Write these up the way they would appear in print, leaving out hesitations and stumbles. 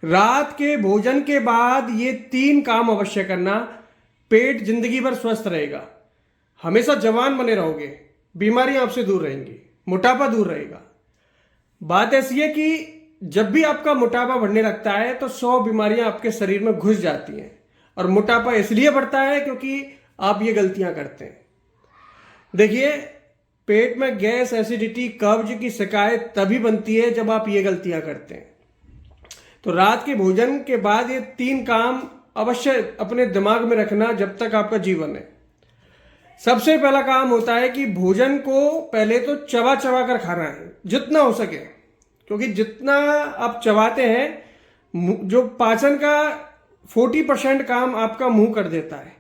रात के भोजन के बाद ये 3 काम अवश्य करना। पेट जिंदगी भर स्वस्थ रहेगा, हमेशा जवान बने रहोगे, बीमारियां आपसे दूर रहेंगी, मोटापा दूर रहेगा। बात ऐसी है कि जब भी आपका मोटापा बढ़ने लगता है तो 100 बीमारियां आपके शरीर में घुस जाती हैं। और मोटापा इसलिए बढ़ता है क्योंकि आप ये गलतियां करते हैं। देखिए, पेट में गैस, एसिडिटी, कब्ज की शिकायत तभी बनती है जब आप ये गलतियां करते हैं। तो रात के भोजन के बाद ये 3 काम अवश्य अपने दिमाग में रखना जब तक आपका जीवन है। सबसे पहला काम होता है कि भोजन को पहले तो चबा चबा कर खाना है जितना हो सके, क्योंकि जितना आप चबाते हैं जो पाचन का 40% काम आपका मुंह कर देता है।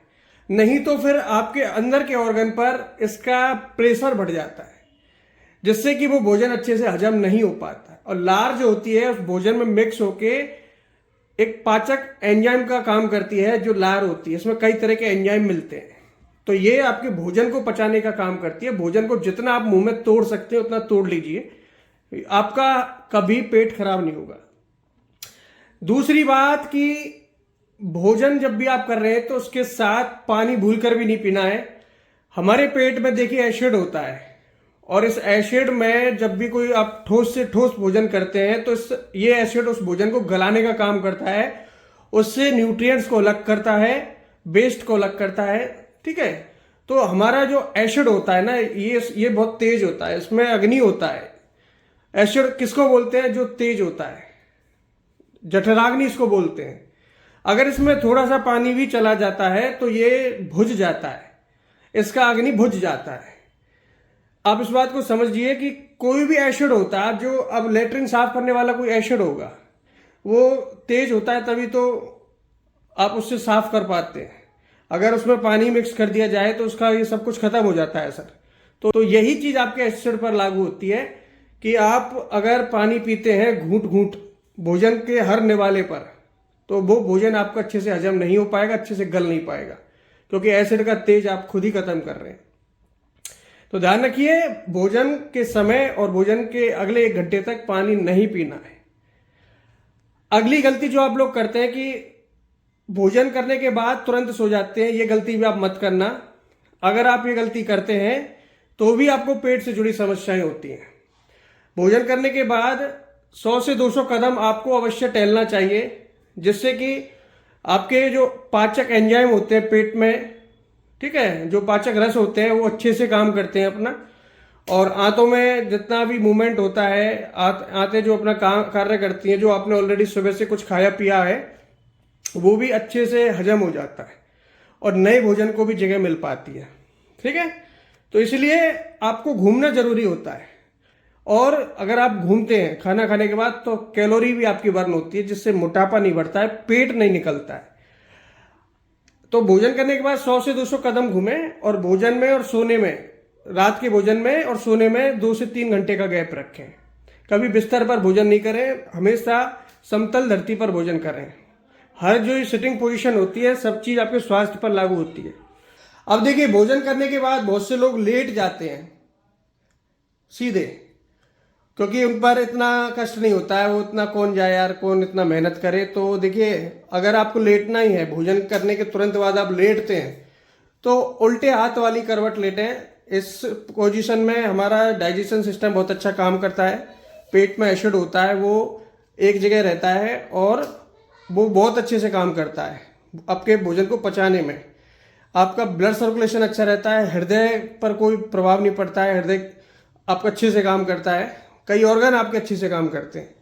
नहीं तो फिर आपके अंदर के ऑर्गन पर इसका प्रेशर बढ़ जाता है, जिससे कि वो भोजन अच्छे से हजम नहीं हो पाता। और लार जो होती है उस भोजन में मिक्स होके एक पाचक एंजाइम का काम करती है। जो लार होती है इसमें कई तरह के एंजाइम मिलते हैं, तो ये आपके भोजन को पचाने का काम करती है। भोजन को जितना आप मुंह में तोड़ सकते हैं उतना तोड़ लीजिए, आपका कभी पेट खराब नहीं होगा। दूसरी बात कि भोजन जब भी आप कर रहे हैं तो उसके साथ पानी भूलकर भी नहीं पीना है। हमारे पेट में देखिए एसिड होता है, और इस एसिड में जब भी कोई आप ठोस से ठोस भोजन करते हैं तो ये एसिड उस भोजन को गलाने का काम करता है, उससे न्यूट्रिएंट्स को अलग करता है, वेस्ट को अलग करता है। ठीक है, तो हमारा जो एसिड होता है ना, ये बहुत तेज होता है, इसमें अग्नि होता है। एसिड किसको बोलते हैं? जो तेज होता है, जठराग्नि इसको बोलते हैं। अगर इसमें थोड़ा सा पानी भी चला जाता है तो ये भुज जाता है, इसका अग्नि भुज जाता है। आप इस बात को समझिए कि कोई भी एसिड होता है, जो अब लेटरिन साफ करने वाला कोई एसिड होगा वो तेज होता है, तभी तो आप उससे साफ कर पाते हैं। अगर उसमें पानी मिक्स कर दिया जाए तो उसका ये सब कुछ खत्म हो जाता है सर। तो यही चीज आपके एसिड पर लागू होती है कि आप अगर पानी पीते हैं घूंट घूंट भोजन के हर निवाले पर, तो वो भोजन आपका अच्छे से हजम नहीं हो पाएगा, अच्छे से गल नहीं पाएगा, क्योंकि एसिड का तेज आप खुद ही खत्म कर रहे हैं। तो ध्यान रखिए, भोजन के समय और भोजन के अगले 1 घंटे तक पानी नहीं पीना है। अगली गलती जो आप लोग करते हैं कि भोजन करने के बाद तुरंत सो जाते हैं, ये गलती भी आप मत करना। अगर आप ये गलती करते हैं तो भी आपको पेट से जुड़ी समस्याएं होती हैं। भोजन करने के बाद 100 से 200 कदम आपको अवश्य टहलना चाहिए, जिससे कि आपके जो पाचक एंजाइम होते हैं पेट में, ठीक है, जो पाचक रस होते हैं वो अच्छे से काम करते हैं अपना। और आंतों में जितना भी मूवमेंट होता है, आंतें जो अपना काम कार्य करती हैं, जो आपने ऑलरेडी सुबह से कुछ खाया पिया है वो भी अच्छे से हजम हो जाता है और नए भोजन को भी जगह मिल पाती है। ठीक है, तो इसलिए आपको घूमना जरूरी होता है। और अगर आप घूमते हैं खाना खाने के बाद तो कैलोरी भी आपकी बर्न होती है, जिससे मोटापा नहीं बढ़ता है, पेट नहीं निकलता है। तो भोजन करने के बाद 100 से 200 कदम घूमें, और भोजन में और सोने में, रात के भोजन में और सोने में 2 से 3 घंटे का गैप रखें। कभी बिस्तर पर भोजन नहीं करें, हमेशा समतल धरती पर भोजन करें। हर जो सिटिंग पोजीशन होती है सब चीज आपके स्वास्थ्य पर लागू होती है। अब देखिए, भोजन करने के बाद बहुत से लोग लेट जाते हैं सीधे, क्योंकि उन पर इतना कष्ट नहीं होता है, वो इतना कौन जाए यार, कौन इतना मेहनत करे। तो देखिए, अगर आपको लेटना ही है, भोजन करने के तुरंत बाद आप लेटते हैं तो उल्टे हाथ वाली करवट लेटें। इस पोजीशन में हमारा डाइजेशन सिस्टम बहुत अच्छा काम करता है। पेट में एसिड होता है, वो एक जगह रहता है और वो बहुत अच्छे से काम करता है आपके भोजन को पचाने में। आपका ब्लड सर्कुलेशन अच्छा रहता है, हृदय पर कोई प्रभाव नहीं पड़ता है, हृदय आपका अच्छे से काम करता है, कई ऑर्गन आपके अच्छे से काम करते हैं।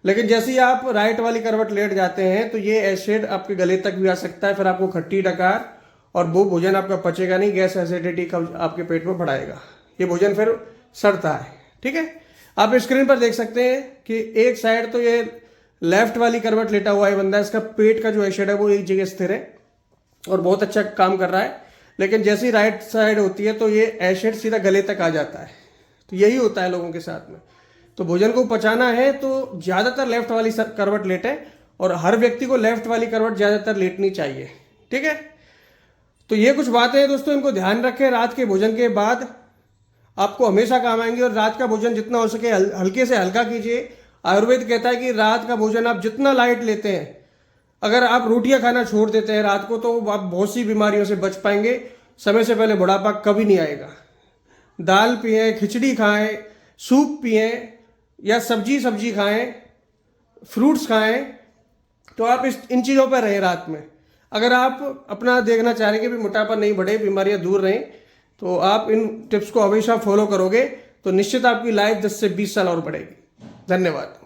लेकिन जैसे ही आप राइट वाली करवट लेट जाते हैं तो ये एसिड आपके गले तक भी आ सकता है, फिर आपको खट्टी डकार, और वो भोजन आपका पचेगा नहीं, गैस एसिडिटी का आपके पेट में बढ़ाएगा, ये भोजन फिर सड़ता है। ठीक है, आप स्क्रीन पर देख सकते हैं कि एक साइड तो ये लेफ्ट वाली करवट लेटा हुआ है बंदा, इसका पेट का जो एसिड है वो एक जगह स्थिर है और बहुत अच्छा काम कर रहा है। लेकिन जैसी राइट साइड होती है तो ये एसिड सीधा गले तक आ जाता है। तो यही होता है लोगों के साथ में। तो भोजन को पचाना है तो ज्यादातर लेफ्ट वाली करवट लेटे, और हर व्यक्ति को लेफ्ट वाली करवट ज्यादातर लेटनी चाहिए। ठीक है, तो ये कुछ बातें हैं दोस्तों, इनको ध्यान रखें। रात के भोजन के बाद आपको हमेशा काम आएंगे, और रात का भोजन जितना हो सके हल्के से हल्का कीजिए। आयुर्वेद कहता है कि रात का भोजन आप जितना लाइट लेते हैं, अगर आप रोटियां खाना छोड़ देते हैं रात को, तो आप बहुत सी बीमारियों से बच पाएंगे। समय से पहले बुढ़ापा कभी नहीं आएगा। दाल पिए, खिचड़ी खाएं, सूप पिए या सब्जी खाएं, फ्रूट्स खाएं, तो आप इन चीज़ों पर रहें रात में। अगर आप अपना देखना चाह रहे हैं कि मोटापा नहीं बढ़े, बीमारियां दूर रहें, तो आप इन टिप्स को हमेशा फॉलो करोगे तो निश्चित आपकी लाइफ 10 से 20 साल और बढ़ेगी। धन्यवाद।